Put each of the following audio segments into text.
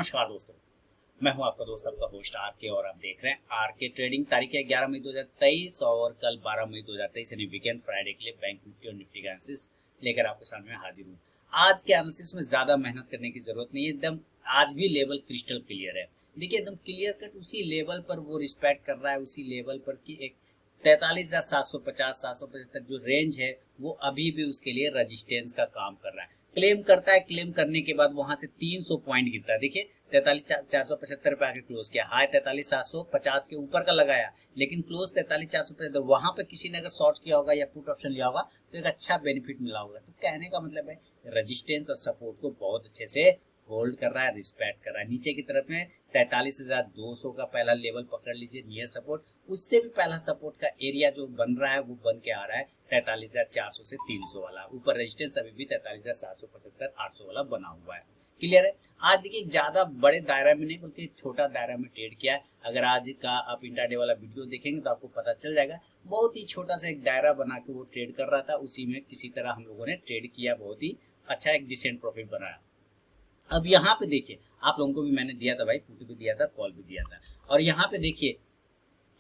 नमस्कार दोस्तों, मैं हूं आपका दोस्त आपका होस्ट आरके और आप देख रहे हैं आरके ट्रेडिंग। तारीख है 11 मई 2023 और कल 12 मई 2023 यानी वीकेंड फ्राइडे के लिए बैंक निफ्टी और निफ्टी का एनालिसिस लेकर आपके सामने हाजिर हूं। आज के एनालिसिस में ज्यादा मेहनत करने की जरूरत नहीं है, एकदम आज भी लेवल क्रिस्टल क्लियर है। देखिए एकदम क्लियर कट उसी लेवल पर वो रिस्पेक्ट कर रहा है, उसी लेवल पर की एक 43,750 775 जो रेंज है वो अभी भी उसके लिए रेजिस्टेंस का काम कर रहा है। क्लेम करता है, क्लेम करने के बाद वहां से 300 पॉइंट गिरता है। देखिए 43,475 पे आके क्लोज किया, हाई 43,750 के ऊपर का लगाया, लेकिन क्लोज 43,475। वहां पे किसी ने अगर शॉर्ट किया होगा या पुट ऑप्शन लिया होगा तो एक अच्छा बेनिफिट मिला होगा। तो कहने का मतलब है रेजिस्टेंस और सपोर्ट को बहुत अच्छे से होल्ड कर रहा है, रिस्पेक्ट कर रहा है। नीचे की तरफ में 43,200 का पहला लेवल पकड़ लीजिए नियर सपोर्ट, उससे भी पहला सपोर्ट का एरिया जो बन रहा है वो बन के आ रहा है 43,400 से 300 वाला। ऊपर रेजिस्टेंस अभी भी 43,775 800 वाला बना हुआ है। क्लियर है। आज देखिए ज्यादा बड़े दायरा में नहीं बल्कि छोटा दायरा में ट्रेड किया है। अगर आज का आप इंट्राडे वाला वीडियो देखेंगे तो आपको पता चल जाएगा, बहुत ही छोटा सा एक दायरा बना के वो ट्रेड कर रहा था, उसी में किसी तरह हम लोगों ने ट्रेड किया, बहुत ही अच्छा एक डिसेंट प्रॉफिट बनाया। अब यहाँ पे देखिए आप लोगों को भी मैंने दिया था भाई, पुट भी दिया था, कॉल भी दिया था, और यहाँ पे देखिए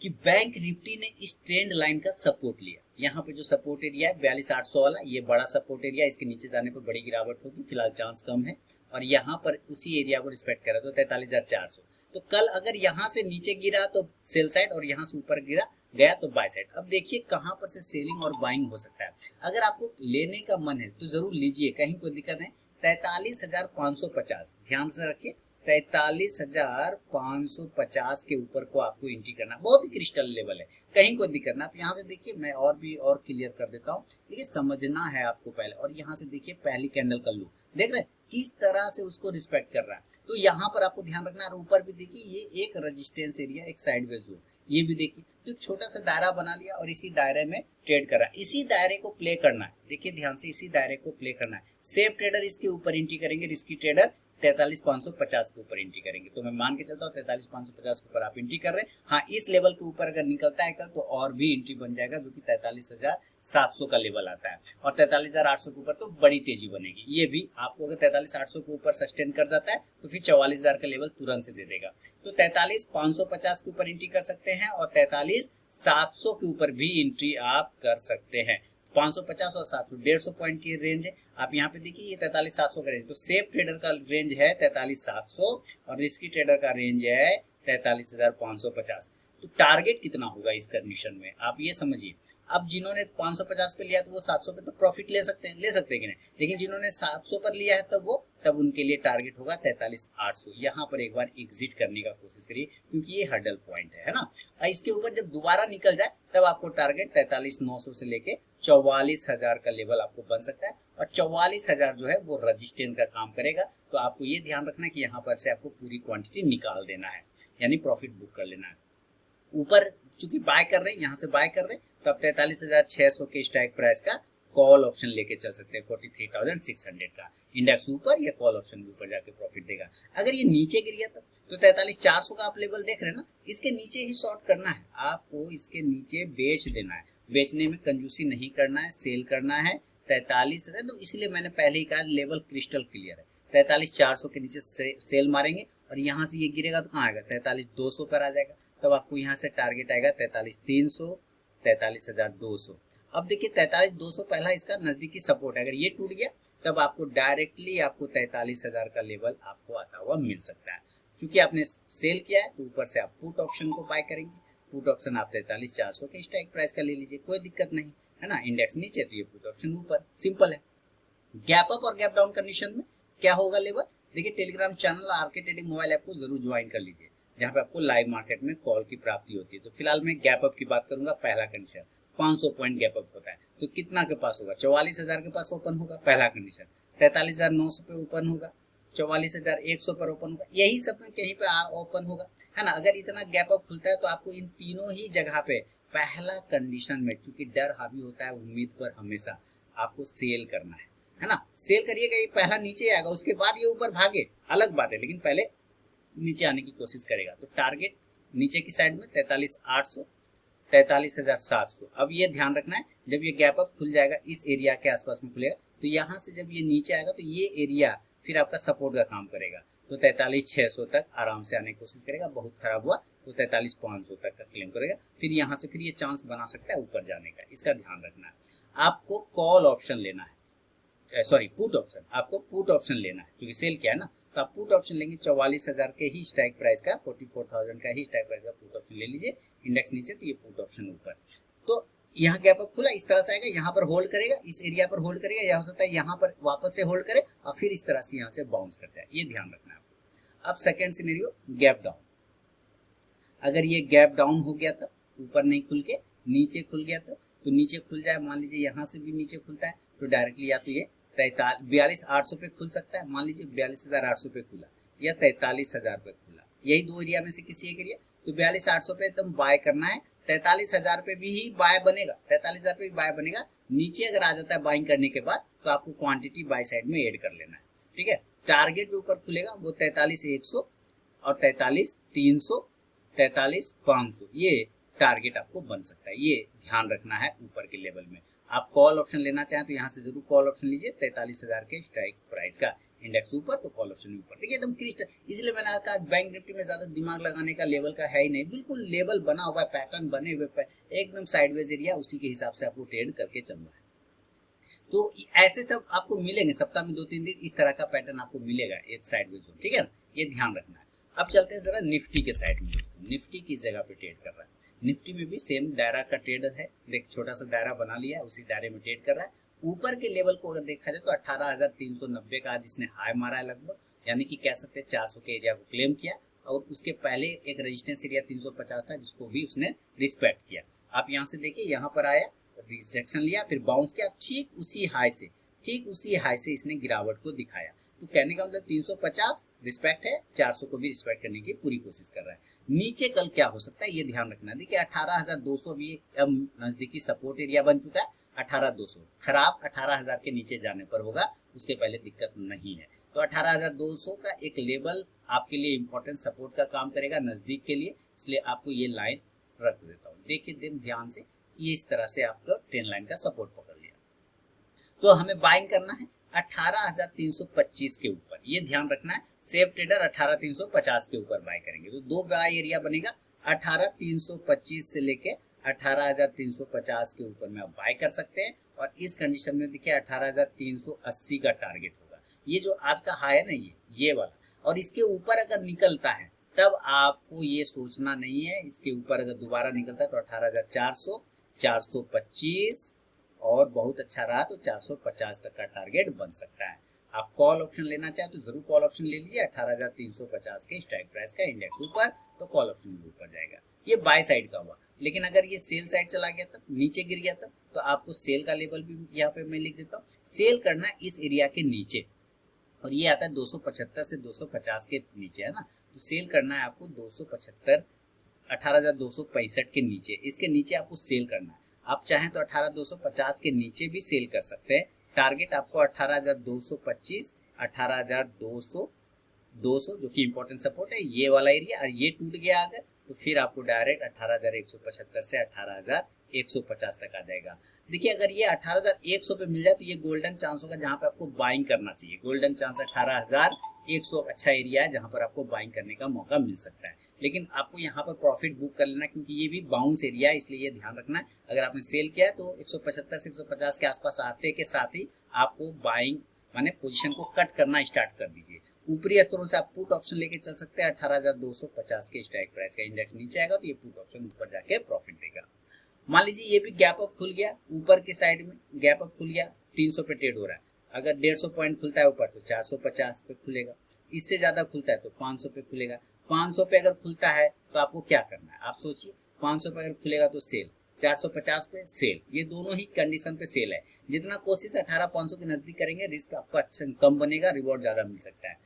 कि बैंक निफ्टी ने इस ट्रेंड लाइन का सपोर्ट लिया। यहाँ पे जो सपोर्ट एरिया है 42,800 वाला, ये बड़ा सपोर्ट एरिया, इसके नीचे जाने पर बड़ी गिरावट होगी, फिलहाल चांस कम है। और यहाँ पर उसी एरिया को रिस्पेक्ट करा तो 43,400। तो कल अगर यहाँ से नीचे गिरा तो सेल साइड और यहाँ से ऊपर गिरा गया तो बाय साइड। अब देखिए कहाँ पर से सेलिंग और बाइंग हो सकता है। अगर आपको लेने का मन है तो जरूर लीजिए, कहीं कोई दिक्कत नहीं। 43,550 ध्यान से रखिए, 43,550 के ऊपर को आपको एंट्री करना, बहुत ही क्रिस्टल लेवल है, कहीं कोई दिक्कत ना। आप यहाँ से देखिए, मैं और भी और क्लियर कर देता हूँ, देखिए समझना है आपको पहले। और यहाँ से देखिए पहली कैंडल का लू देख रहे हैं किस तरह से उसको रिस्पेक्ट कर रहा है। तो यहाँ पर आपको ध्यान रखना है। ऊपर भी देखिए ये एक रेजिस्टेंस एरिया, एक साइडवेज लो, ये भी देखिए तो छोटा सा दायरा बना लिया और इसी दायरे में ट्रेड कर रहा है। इसी दायरे को प्ले करना है, देखिए ध्यान से, इसी दायरे को प्ले करना है। सेफ ट्रेडर इसके ऊपर एंट्री करेंगे, रिस्की ट्रेडर 43,550 के ऊपर एंट्री करेंगे। तो मैं मान के चलता हूँ 43,550 के ऊपर आप एंट्री कर रहे हैं। हाँ, इस लेवल के ऊपर अगर निकलता है कल तो और भी एंट्री बन जाएगा, जो कि 43,700 का लेवल आता है। और 43,800 के ऊपर तो बड़ी तेजी बनेगी। ये भी आपको अगर 43,800 के ऊपर सस्टेन कर जाता है तो फिर 44,000 का लेवल तुरंत से दे देगा। तो 43,550 के ऊपर एंट्री कर सकते हैं और 43,700 के ऊपर भी एंट्री आप कर सकते हैं। 550 और 700 150 पॉइंट की रेंज है। आप यहाँ पे देखिए ये 43,700 का रेंज, तो सेफ ट्रेडर का रेंज है 43,700 और रिस्की ट्रेडर का रेंज है 43,550। तो टारगेट कितना होगा इस कंडीशन में आप ये समझिए। अब जिन्होंने 550 पे लिया तो वो 700 पे तो प्रॉफिट ले सकते हैं कि नहीं, लेकिन जिन्होंने 700 पर लिया है तब उनके लिए टारगेट होगा 43,800। यहाँ पर एक बार एग्जिट करने का कोशिश करिए क्योंकि ये हर्डल पॉइंट है ना। इसके ऊपर जब दोबारा निकल जाए तब आपको टारगेट 43,900 से लेके 44,000 का लेवल आपको बन सकता है। और 44,000 जो है वो रजिस्टेंस का काम करेगा। तो आपको ये ध्यान रखना है कि यहाँ पर से आपको पूरी क्वांटिटी निकाल देना है, यानी प्रॉफिट बुक कर लेना है। ऊपर चूंकि बाय कर रहे हैं, यहाँ से बाय कर रहे हैं, तो आप 43,600 के स्ट्राइक प्राइस का कॉल ऑप्शन लेके चल सकते हैं 43,600 का। इंडेक्स ऊपर या कॉल ऑप्शन भी ऊपर जाके प्रॉफिट देगा। अगर ये नीचे गिर गया तो 43,400 का आप लेवल देख रहे हैं ना, इसके नीचे ही शॉर्ट करना है आपको, इसके नीचे बेच देना है। बेचने में कंजूसी नहीं करना है, सेल करना है 43,000। तो इसलिए मैंने पहले ही कहा लेवल क्रिस्टल क्लियर है। 43,400 के नीचे सेल मारेंगे और यहाँ से ये गिरेगा तो कहाँ आएगा, 43,200 पर आ जाएगा। तब आपको यहाँ से टारगेट आएगा 43,300 43,200। अब देखिए 43,200 पहला इसका नजदीकी सपोर्ट है, अगर ये टूट गया तब आपको डायरेक्टली आपको 43,000 का लेवल आपको आता हुआ मिल सकता है। क्योंकि आपने सेल किया है तो ऊपर से आप पुट ऑप्शन को बाय करेंगे। पुट ऑप्शन आप 43,400 के स्ट्राइक प्राइस का ले लीजिए, कोई दिक्कत नहीं है ना। इंडेक्स नीचे तो ये पुट ऑप्शन ऊपर, सिंपल है। गैप अप और गैप डाउन कंडीशन में क्या होगा लेवल, देखिए Telegram channel RK trading mobile app को जरूर ज्वाइन कर लीजिए, जहाँ पे आपको लाइव मार्केट में कॉल की प्राप्ति होती है। तो फिलहाल मैं गैप अप की बात करूंगा। पहला कंडीशन 500 पॉइंट गैप अप होता है, तो कितना के पास होगा, 44,000 के पास ओपन होगा पहला कंडीशन। 43,900 पे ओपन होगा, 44,100 पर ओपन होगा, यही सब में कहीं पे ओपन होगा, है ना। अगर इतना गैप अप खुलता है तो आपको इन तीनों ही जगह पे पहला कंडीशन में, चूंकि डर हावी होता है उम्मीद पर, हमेशा आपको सेल करना है ना। सेल करिएगा, ये पहला नीचे आएगा, उसके बाद ये ऊपर भागे अलग बात है, लेकिन पहले नीचे आने की कोशिश करेगा। तो टारगेट नीचे की साइड में 43,800 43,700। अब ये ध्यान रखना है, जब ये गैप अप खुल जाएगा इस एरिया के आसपास में खुलेगा तो यहाँ से जब ये नीचे आएगा तो ये एरिया फिर आपका सपोर्ट का काम करेगा। तो 43,600 तक आराम से आने की कोशिश करेगा, बहुत खराब हुआ तो 43,500 तक का क्लेम करेगा, फिर यहाँ से फिर ये चांस बना सकता है ऊपर जाने का, इसका ध्यान रखना है। आपको कॉल ऑप्शन लेना है, सॉरी पुट ऑप्शन, आपको पुट ऑप्शन लेना है, क्योंकि सेल किया है ना, तो आप पुट ऑप्शन लेंगे 44,000 के ही स्ट्राइक प्राइस का, 44,000 का ही स्ट्राइक प्राइस का पुट ऑप्शन ले लीजिए, इंडेक्स नीचे तो ये पुट ऑप्शन ऊपर। तो यहाँ गैप अप खुला, इस तरह से आएगा, यहाँ पर होल्ड करेगा, इस एरिया पर होल्ड करेगा, या हो सकता है यहाँ पर वापस से होल्ड करे और फिर इस तरह से यहाँ से बाउंस कर जाए, ये ध्यान रखना है आपको। अब सेकेंड सिनेरियो गैप डाउन, अगर ये गैप डाउन हो गया तो ऊपर नहीं खुल के नीचे खुल गया तो नीचे खुल जाए, मान लीजिए यहाँ से भी नीचे खुलता है तो डायरेक्टली या तो ये 42,800 पे खुल सकता है, मान लीजिए 42,800 पे खुला या 43,000 पे खुला, यही दो एरिया में से किसी एक एरिया, तो 42,800 पे एकदम बाय करना है, 43,000 पे भी ही बाय बनेगा, 43,000 पे भी बाय बनेगा, नीचे अगर आ जाता है बाइंग करने के बाद तो आपको क्वांटिटी बाय साइड में ऐड कर लेना है, ठीक है। टारगेट जो ऊपर खुलेगा वो 43,100 और 43,300, 43,500 ये टारगेट आपको बन सकता है, ये ध्यान रखना है ऊपर के लेवल में। आप कॉल ऑप्शन लेना चाहें तो यहाँ से जरूर कॉल ऑप्शन लीजिए, 43,000 के स्ट्राइक प्राइस का, इंडेक्स ऊपर तो कॉल ऑप्शन ऊपर, देखिए एकदम क्रिस्टल, इसलिए मैंने कहा बैंक निफ्टी में ज्यादा दिमाग लगाने का लेवल का है ही नहीं, बिल्कुल लेवल बना हुआ है, पैटर्न बने हुए, एकदम साइडवेज एरिया, उसी के हिसाब से आपको ट्रेड करके चलना है। तो ऐसे सब आपको मिलेंगे, सप्ताह में 2-3 दिन इस तरह का पैटर्न आपको मिलेगा एक साइडवेज, ठीक है ना, ये ध्यान रखना है। अब चलते हैं जरा निफ्टी के साइड में दोस्तों, निफ्टी किस जगह पे ट्रेड कर रहा है। निफ्टी में भी सेम दायरा का ट्रेड है, देख छोटा सा दायरा बना लिया है, उसी दायरे में ट्रेड कर रहा है। ऊपर के लेवल को अगर देखा जाए तो 18,390 का आज इसने हाई मारा है लगभग, यानी कि कह सकते हैं 400 के एरिया को क्लेम किया, और उसके पहले एक रेजिस्टेंस एरिया 350 था जिसको भी उसने रिस्पेक्ट किया। आप यहाँ से देखिए, यहाँ पर आया, रिजेक्शन लिया, फिर बाउंस किया, ठीक उसी हाई से इसने गिरावट को दिखाया। तो कहने का मतलब 350 रिस्पेक्ट है, 400 को भी रिस्पेक्ट करने की पूरी कोशिश कर रहा है। नीचे कल क्या हो सकता है ये ध्यान रखना, देखिए 18,200 भी अब नजदीकी सपोर्ट एरिया बन चुका है, 18,200 खराब 18,000 के नीचे जाने पर होगा, उसके पहले दिक्कत नहीं है। तो 18,200 का एक लेवल आपके लिए इंपॉर्टेंट सपोर्ट का काम करेगा नजदीक के लिए, इसलिए आपको ये लाइन रख देता हूँ। देखिए दिन ध्यान से, ये इस तरह से आपका ट्रेंड लाइन का सपोर्ट पकड़ लिया, तो हमें बाइंग करना है 18,325 के ऊपर, ये ध्यान रखना है। सेफ ट्रेडर 18,350 के ऊपर बाय करेंगे, तो दो बाय एरिया बनेगा, 18,325 से लेके 18,350 के ऊपर में आप बाय कर सकते हैं। और इस कंडीशन में देखिए 18,380 का टारगेट होगा, ये जो आज का हाई है ना, ये वाला, और इसके ऊपर अगर निकलता है तब आपको ये सोचना नहीं है, इसके ऊपर अगर दोबारा निकलता है तो 18,400, 425 और बहुत अच्छा रहा तो 450 तक का टारगेट बन सकता है। आप कॉल ऑप्शन लेना चाहें तो जरूर कॉल ऑप्शन ले लीजिए, 18,350 के स्ट्राइक प्राइस का, इंडेक्स ऊपर तो कॉल ऑप्शन भी ऊपर जाएगा, ये बाय साइड का हुआ। लेकिन अगर ये सेल साइड चला गया तब, नीचे गिर गया तब, तो आपको सेल का लेवल भी यहाँ पे मैं लिख देता हूँ। सेल करना इस एरिया के नीचे, और ये आता है 275 से 250 के नीचे, है ना, तो सेल करना है आपको 275, 18,265 के नीचे, इसके नीचे आपको सेल करना है। आप चाहें तो 18,250 के नीचे भी सेल कर सकते हैं। टारगेट आपको 18,225, 18,200, 200 जो कि इंपॉर्टेंट सपोर्ट है, ये वाला एरिया, और ये टूट गया अगर तो फिर आपको डायरेक्ट 18,175 से 18,150 तक आ जाएगा। देखिए अगर ये 18,100 पे मिल जाए तो ये गोल्डन चांस होगा जहां पे आपको बाइंग करना चाहिए। गोल्डन चांस 18,100 अच्छा एरिया है जहां पर आपको बाइंग करने का मौका मिल सकता है, लेकिन आपको यहाँ पर प्रॉफिट बुक कर लेना, क्योंकि ये भी बाउंस एरिया है, इसलिए ये ध्यान रखना है। अगर आपने सेल किया है तो 175 से 150 के आसपास आते के साथ ही आपको बाइंग माने पोजीशन को कट करना स्टार्ट कर दीजिए। ऊपरी स्तरों से आप पुट ऑप्शन लेके चल सकते हैं। 18,250 के स्ट्राइक प्राइस का इंडेक्स नीचे आएगा तो ये पुट ऑप्शन ऊपर जाके प्रॉफिट देगा। मान लीजिए ये भी गैप अप खुल गया, ऊपर के साइड में गैप अप खुल गया, 300 पे ट्रेड हो रहा है। अगर 150 पॉइंट खुलता है ऊपर तो 450 पे खुलेगा, इससे ज्यादा खुलता है तो 500 पे खुलेगा। 500 पे अगर खुलता है तो आपको क्या करना है, आप सोचिए। 500 पे अगर खुलेगा तो सेल, 450 पे सेल, ये दोनों ही कंडीशन पे सेल है। जितना कोशिश 18,500 के नजदीक करेंगे रिस्क आपका अच्छा कम बनेगा, रिवॉर्ड ज्यादा मिल सकता है।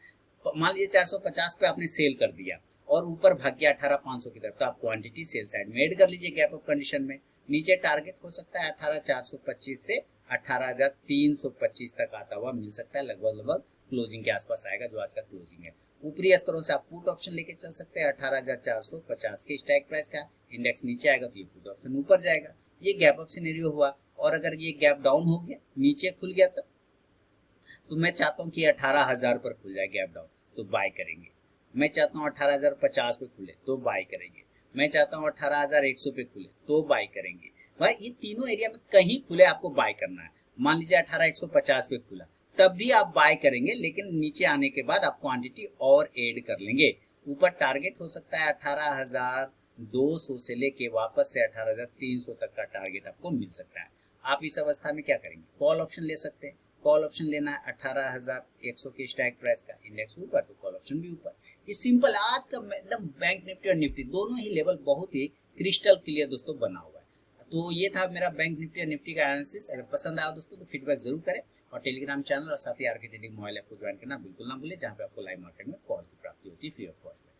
मान लीजिए 450 पे आपने सेल कर दिया और ऊपर भाग गया 18,500 की तरफ, तो आप क्वांटिटी सेल साइड में ऐड कर लीजिए गैप अप कंडीशन में। नीचे टारगेट हो सकता है 18,425 से 18,325 तक आता हुआ मिल सकता है, लगभग क्लोजिंग के आसपास आएगा जो आज का क्लोजिंग है। ऊपरी स्तरों से आप पुट ऑप्शन लेके चल सकते हैं। 18,450 के स्ट्राइक प्राइस का इंडेक्स नीचे आएगा तो ये पुट ऑप्शन ऊपर जाएगा। ये गैप अप सिनेरियो हुआ। और अगर ये गैप डाउन हो गया, नीचे खुल गया तो मैं चाहता हूं कि 18,000 पर खुल जाए गैप डाउन, तो बाय करेंगे। मैं चाहता हूँ 18,050 पे खुले तो बाय करेंगे। मैं चाहता हूँ 18,100 पे खुले तो बाय करेंगे। भाई ये तीनों एरिया में कहीं खुले आपको बाय करना है। मान लीजिए 18,150 पे खुला, तब भी आप बाय करेंगे, लेकिन नीचे आने के बाद आप क्वांटिटी और ऐड कर लेंगे। ऊपर टारगेट हो सकता है 18,200 से लेके वापस से 18,300 तक का टारगेट आपको मिल सकता है। आप इस अवस्था में क्या करेंगे, कॉल ऑप्शन ले सकते हैं। कॉल ऑप्शन लेना है 18,100 के स्ट्राइक प्राइस का, इंडेक्स ऊपर तो कॉल ऑप्शन भी ऊपर। ये सिंपल आज का एकदम बैंक निफ्टी और निफ्टी दोनों ही लेवल बहुत ही क्रिस्टल क्लियर दोस्तों बना हुआ है। तो ये था मेरा बैंक निफ्टी और निफ्टी का एनालिसिस। अगर पसंद आया दोस्तों तो फीडबैक जरूर करें, और टेलीग्राम चैनल और साथ ही आरके ट्रेडिंग मोबाइल ऐप को ज्वाइन करना बिल्कुल ना भूलें, जहाँ पे आपको लाइव मार्केट में कॉल की प्राप्ति होती है फ्री ऑफ कॉस्ट में।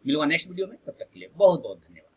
मिलूंगा नेक्स्ट वीडियो में, तब तक के लिए बहुत बहुत धन्यवाद।